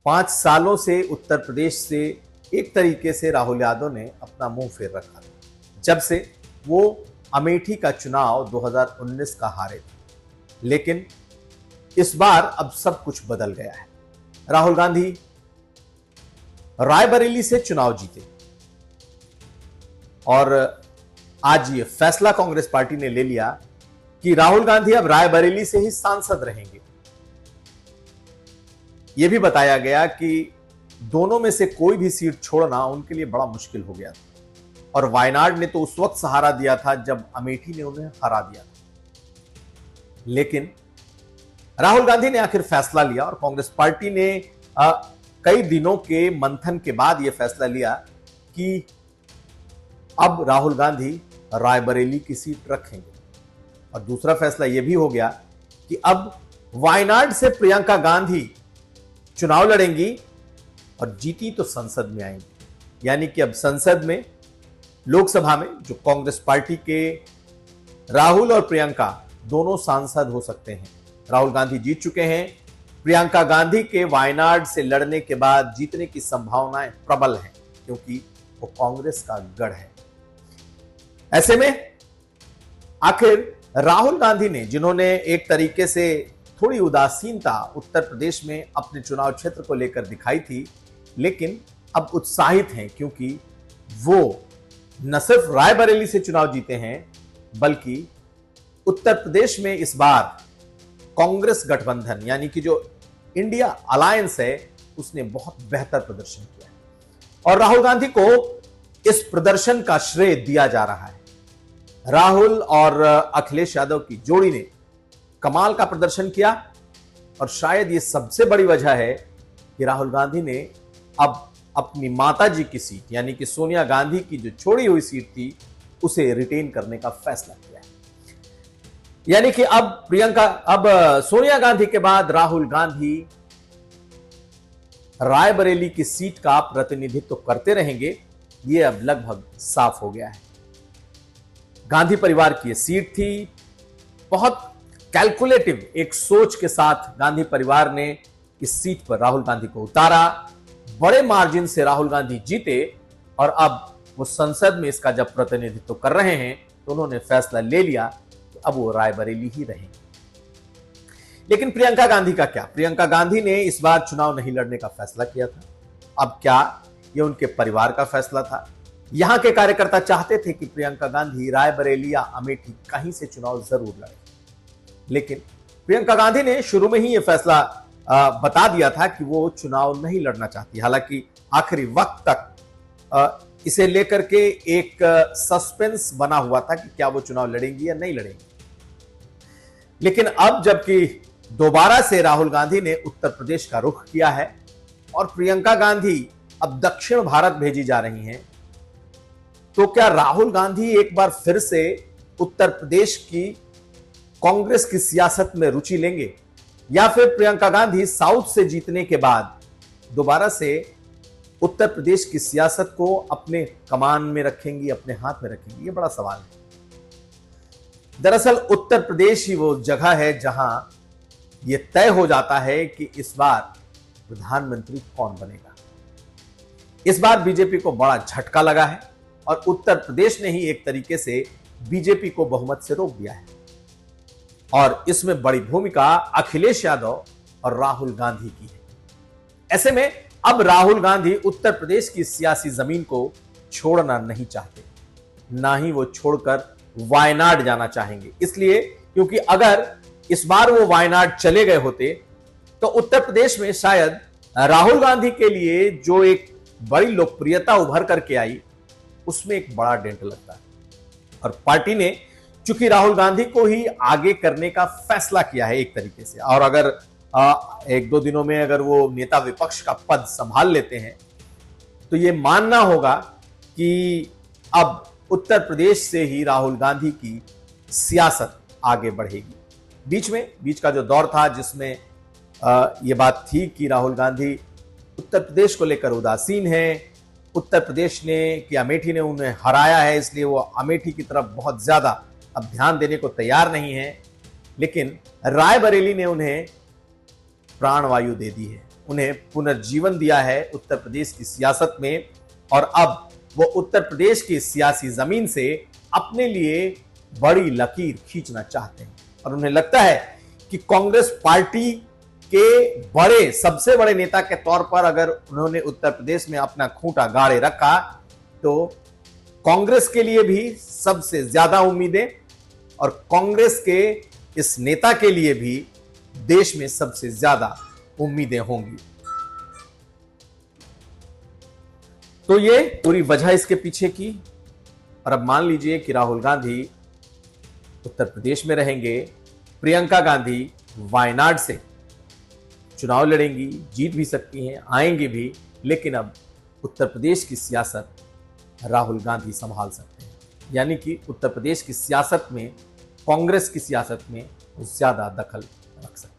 5 सालों से उत्तर प्रदेश से एक तरीके से राहुल यादव ने अपना मुंह फेर रखा था, जब से वो अमेठी का चुनाव 2019 का हारे थे। लेकिन इस बार अब सब कुछ बदल गया है। राहुल गांधी रायबरेली से चुनाव जीते और आज ये फैसला कांग्रेस पार्टी ने ले लिया कि राहुल गांधी अब रायबरेली से ही सांसद रहेंगे। यह भी बताया गया कि दोनों में से कोई भी सीट छोड़ना उनके लिए बड़ा मुश्किल हो गया था और वायनाड ने तो उस वक्त सहारा दिया था जब अमेठी ने उन्हें हरा दिया था। लेकिन राहुल गांधी ने आखिर फैसला लिया और कांग्रेस पार्टी ने कई दिनों के मंथन के बाद यह फैसला लिया कि अब राहुल गांधी रायबरेली की सीट रखेंगे। और दूसरा फैसला यह भी हो गया कि अब वायनाड से प्रियंका गांधी चुनाव लड़ेंगी और जीती तो संसद में आएंगी। यानी कि अब संसद में, लोकसभा में जो कांग्रेस पार्टी के राहुल और प्रियंका दोनों सांसद हो सकते हैं। राहुल गांधी जीत चुके हैं, प्रियंका गांधी के वायनाड से लड़ने के बाद जीतने की संभावनाएं प्रबल हैं क्योंकि वो कांग्रेस का गढ़ है। ऐसे में आखिर राहुल गांधी ने, जिन्होंने एक तरीके से थोड़ी उदासीनता उत्तर प्रदेश में अपने चुनाव क्षेत्र को लेकर दिखाई थी, लेकिन अब उत्साहित हैं क्योंकि वो न सिर्फ रायबरेली से चुनाव जीते हैं बल्कि उत्तर प्रदेश में इस बार कांग्रेस गठबंधन यानी कि जो इंडिया अलायंस है उसने बहुत बेहतर प्रदर्शन किया है और राहुल गांधी को इस प्रदर्शन का श्रेय दिया जा रहा है। राहुल और अखिलेश यादव की जोड़ी ने कमाल का प्रदर्शन किया और शायद ये सबसे बड़ी वजह है कि राहुल गांधी ने अब अपनी माताजी की सीट यानी कि सोनिया गांधी की जो छोड़ी हुई सीट थी उसे रिटेन करने का फैसला किया है। यानी कि अब सोनिया गांधी के बाद राहुल गांधी रायबरेली की सीट का प्रतिनिधित्व करते रहेंगे, यह अब लगभग साफ हो गया है। गांधी परिवार की यह सीट थी, बहुत कैलकुलेटिव एक सोच के साथ गांधी परिवार ने इस सीट पर राहुल गांधी को उतारा, बड़े मार्जिन से राहुल गांधी जीते और अब वो संसद में इसका जब प्रतिनिधित्व कर रहे हैं तो उन्होंने फैसला ले लिया कि अब वो रायबरेली ही रहेंगे। लेकिन प्रियंका गांधी का क्या? प्रियंका गांधी ने इस बार चुनाव नहीं लड़ने का फैसला किया था। अब क्या ये उनके परिवार का फैसला था? यहां के कार्यकर्ता चाहते थे कि प्रियंका गांधी रायबरेली या अमेठी कहीं से चुनाव जरूर लड़े, लेकिन प्रियंका गांधी ने शुरू में ही यह फैसला बता दिया था कि वो चुनाव नहीं लड़ना चाहती। हालांकि आखिरी वक्त तक इसे लेकर के एक सस्पेंस बना हुआ था कि क्या वो चुनाव लड़ेंगी या नहीं लड़ेंगी। लेकिन अब जबकि दोबारा से राहुल गांधी ने उत्तर प्रदेश का रुख किया है और प्रियंका गांधी अब दक्षिण भारत भेजी जा रही हैं, तो क्या राहुल गांधी एक बार फिर से उत्तर प्रदेश की कांग्रेस की सियासत में रुचि लेंगे या फिर प्रियंका गांधी साउथ से जीतने के बाद दोबारा से उत्तर प्रदेश की सियासत को अपने कमान में रखेंगी, अपने हाथ में रखेंगी? ये बड़ा सवाल है। दरअसल उत्तर प्रदेश ही वो जगह है जहां यह तय हो जाता है कि इस बार प्रधानमंत्री कौन बनेगा। इस बार बीजेपी को बड़ा झटका लगा है और उत्तर प्रदेश ने ही एक तरीके से बीजेपी को बहुमत से रोक दिया है और इसमें बड़ी भूमिका अखिलेश यादव और राहुल गांधी की है। ऐसे में अब राहुल गांधी उत्तर प्रदेश की सियासी जमीन को छोड़ना नहीं चाहते, ना ही वो छोड़कर वायनाड जाना चाहेंगे। इसलिए क्योंकि अगर इस बार वो वायनाड चले गए होते तो उत्तर प्रदेश में शायद राहुल गांधी के लिए जो एक बड़ी लोकप्रियता उभर करके आई उसमें एक बड़ा डेंट लगता है और पार्टी ने चूंकि राहुल गांधी को ही आगे करने का फैसला किया है एक तरीके से, और अगर एक दो दिनों में अगर वो नेता विपक्ष का पद संभाल लेते हैं तो ये मानना होगा कि अब उत्तर प्रदेश से ही राहुल गांधी की सियासत आगे बढ़ेगी। बीच का जो दौर था जिसमें ये बात थी कि राहुल गांधी उत्तर प्रदेश को लेकर उदासीन है, उत्तर प्रदेश ने कि अमेठी ने उन्हें हराया है इसलिए वो अमेठी की तरफ बहुत ज्यादा अब ध्यान देने को तैयार नहीं है, लेकिन रायबरेली ने उन्हें प्राणवायु दे दी है, उन्हें पुनर्जीवन दिया है उत्तर प्रदेश की सियासत में, और अब वो उत्तर प्रदेश की सियासी जमीन से अपने लिए बड़ी लकीर खींचना चाहते हैं। और उन्हें लगता है कि कांग्रेस पार्टी के सबसे बड़े नेता के तौर पर अगर उन्होंने उत्तर प्रदेश में अपना खूंटा गाड़े रखा तो कांग्रेस के लिए भी सबसे ज्यादा उम्मीदें, और कांग्रेस के इस नेता के लिए भी देश में सबसे ज्यादा उम्मीदें होंगी। तो ये पूरी वजह इसके पीछे की। और अब मान लीजिए कि राहुल गांधी उत्तर प्रदेश में रहेंगे, प्रियंका गांधी वायनाड से चुनाव लड़ेंगी, जीत भी सकती हैं, आएंगे भी, लेकिन अब उत्तर प्रदेश की सियासत राहुल गांधी संभाल सकते हैं। यानी कि उत्तर प्रदेश की सियासत में, कांग्रेस की सियासत में वो ज्यादा दखल रख सकते हैं।